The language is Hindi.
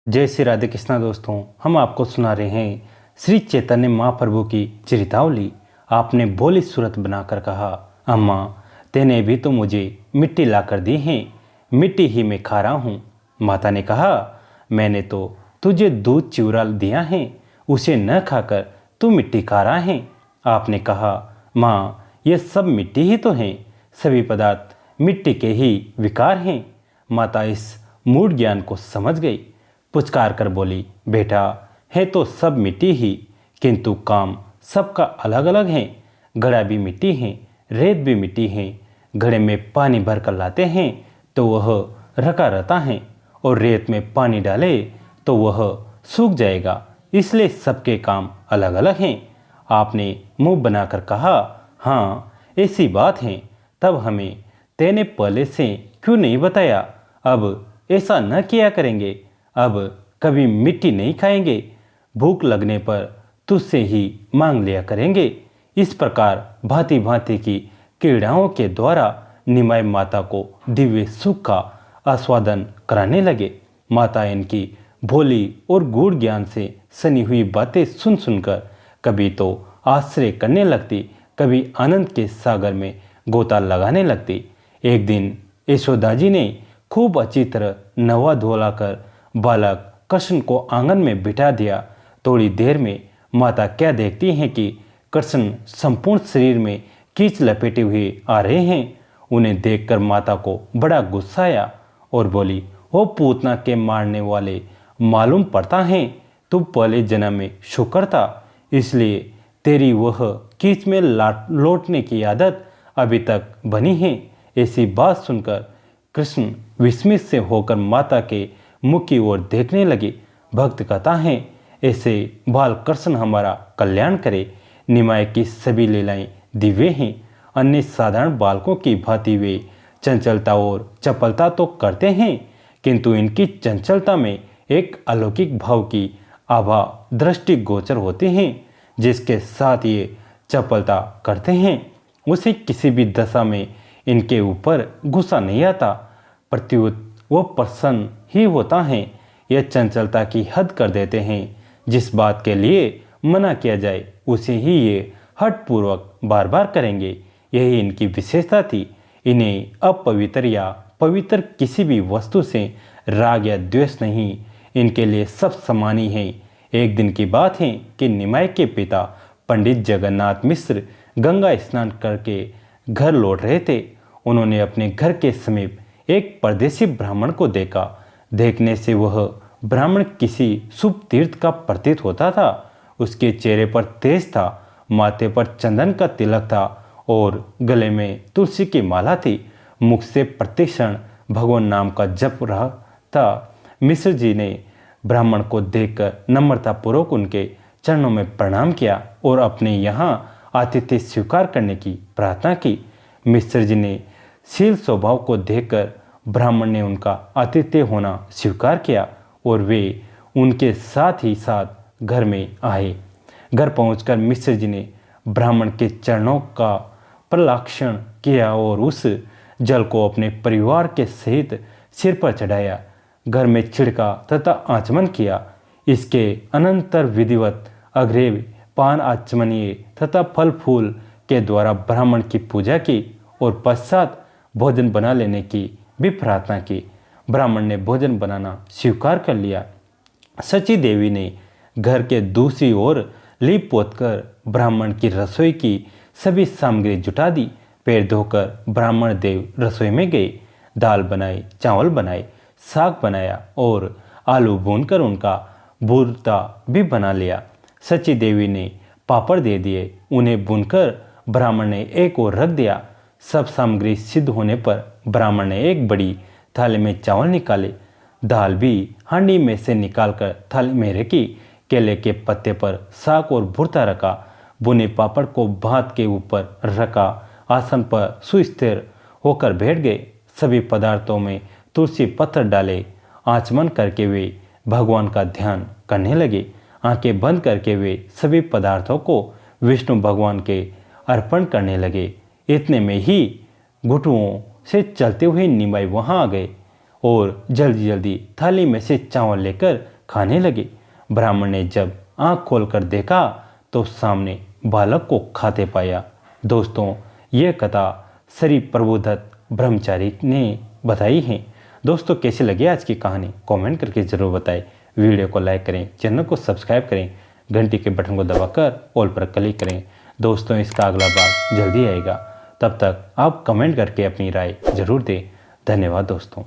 जय श्री राधे कृष्णा। दोस्तों, हम आपको सुना रहे हैं श्री चैतन्य महाप्रभु की चरितावली। आपने भोली सूरत बनाकर कहा, अम्मा तेने भी तो मुझे मिट्टी ला कर दी है, मिट्टी ही मैं खा रहा हूँ। माता ने कहा, मैंने तो तुझे दूध चिवरा दिया है, उसे न खाकर तू मिट्टी खा रहा है। आपने कहा, माँ ये सब मिट्टी ही तो हैं, सभी पदार्थ मिट्टी के ही विकार हैं। माता इस मूढ़ ज्ञान को समझ गई, पुचकार कर बोली, बेटा है तो सब मिट्टी ही, किंतु काम सबका अलग अलग है। घड़ा भी मिट्टी है, रेत भी मिट्टी है। घड़े में पानी भर कर लाते हैं तो वह रखा रहता है, और रेत में पानी डाले तो वह सूख जाएगा। इसलिए सबके काम अलग अलग हैं। आपने मुंह बनाकर कहा, हाँ ऐसी बात है, तब हमें तेने पहले से क्यों नहीं बताया। अब ऐसा न किया करेंगे, अब कभी मिट्टी नहीं खाएंगे, भूख लगने पर तुझसे ही मांग लिया करेंगे। इस प्रकार भांति भांति की क्रीड़ाओं के द्वारा निमाई माता को दिव्य सुख का आस्वादन कराने लगे। माता इनकी भोली और गूढ़ ज्ञान से सनी हुई बातें सुन सुनकर कभी तो आश्चर्य करने लगती, कभी आनंद के सागर में गोता लगाने लगती। एक दिन यशोदा जी ने खूब अच्छी तरह नवा धोला कर बालक कृष्ण को आंगन में बिठा दिया। थोड़ी देर में माता क्या देखती हैं कि कृष्ण संपूर्ण शरीर में कीच लपेटे हुए आ रहे हैं। उन्हें देखकर माता को बड़ा गुस्सा आया और बोली, ओ पूतना के मारने वाले, मालूम पड़ता है तू पहले जन्म में शुक्र था, इसलिए तेरी वह कीच में लौटने की आदत अभी तक बनी है। ऐसी बात सुनकर कृष्ण विस्मित से होकर माता के मुख की ओर देखने लगे। भक्त कहता है, ऐसे बाल कृष्ण हमारा कल्याण करे। निमाय की सभी लीलाएं दिव्य हैं। अन्य साधारण बालकों की भांति वे चंचलता और चपलता तो करते हैं, किंतु इनकी चंचलता में एक अलौकिक भाव की आभा दृष्टि गोचर होती है। जिसके साथ ये चपलता करते हैं उसे किसी भी दशा में इनके ऊपर गुस्सा नहीं आता, प्रत्युत वो प्रसन्न ही होता है। यह चंचलता की हद कर देते हैं। जिस बात के लिए मना किया जाए उसे ही ये हठपूर्वक बार बार करेंगे। यही इनकी विशेषता थी। इन्हें अपवित्र या पवित्र किसी भी वस्तु से राग या द्वेष नहीं, इनके लिए सब समान ही है। एक दिन की बात है कि निमाई के पिता पंडित जगन्नाथ मिश्र गंगा स्नान करके घर लौट रहे थे। उन्होंने अपने घर के समीप एक परदेसी ब्राह्मण को देखा। देखने से वह ब्राह्मण किसी शुभ तीर्थ का प्रतीत होता था। उसके चेहरे पर तेज था, माथे पर चंदन का तिलक था और गले में तुलसी की माला थी। मुख से प्रतिक्षण भगवान नाम का जप रहा था। मिश्र जी ने ब्राह्मण को देखकर नम्रतापूर्वक उनके चरणों में प्रणाम किया और अपने यहाँ आतिथ्य स्वीकार करने की प्रार्थना की। मिश्र जी ने शील स्वभाव को देखकर ब्राह्मण ने उनका आतिथ्य होना स्वीकार किया और वे उनके साथ ही साथ घर में आए। घर पहुंचकर मिश्र जी ने ब्राह्मण के चरणों का प्रलाक्षण किया और उस जल को अपने परिवार के सहित सिर पर चढ़ाया। घर में छिड़का तथा आचमन किया। इसके अनंतर विधिवत अग्रेव पान आचमनीय तथा फल फूल के द्वारा ब्राह्मण की पूजा की और पश्चात भोजन बना लेने की भी प्रार्थना की। ब्राह्मण ने भोजन बनाना स्वीकार कर लिया। सची देवी ने घर के दूसरी ओर लीप पोतकर ब्राह्मण की रसोई की सभी सामग्री जुटा दी। पैर धोकर ब्राह्मण देव रसोई में गए। दाल बनाई, चावल बनाए, साग बनाया और आलू भूनकर उनका भूरता भी बना लिया। सची देवी ने पापड़ दे दिए, उन्हें भूनकर ब्राह्मण ने एक ओर रख दिया। सब सामग्री सिद्ध होने पर ब्राह्मण ने एक बड़ी थाली में चावल निकाले, दाल भी हांडी में से निकालकर थाली में रखी। केले के पत्ते पर साग और भुर्ता रखा। बुने पापड़ को भात के ऊपर रखा। आसन पर सुस्थिर होकर बैठ गए। सभी पदार्थों में तुलसी पत्थर डाले। आचमन करके वे भगवान का ध्यान करने लगे। आंखें बंद करके वे सभी पदार्थों को विष्णु भगवान के अर्पण करने लगे। इतने में ही घुटुओं से चलते हुए निमाई वहां आ गए और जल्दी जल्दी थाली में से चावल लेकर खाने लगे। ब्राह्मण ने जब आंख खोलकर देखा तो सामने बालक को खाते पाया। दोस्तों, यह कथा श्री प्रभुदत्त ब्रह्मचारी ने बताई है। दोस्तों, कैसे लगे आज की कहानी कमेंट करके ज़रूर बताएं। वीडियो को लाइक करें, चैनल को सब्सक्राइब करें, घंटी के बटन को दबाकर ऑल पर क्लिक करें। दोस्तों, इसका अगला भाग जल्दी आएगा। तब तक आप कमेंट करके अपनी राय जरूर दें। धन्यवाद दोस्तों।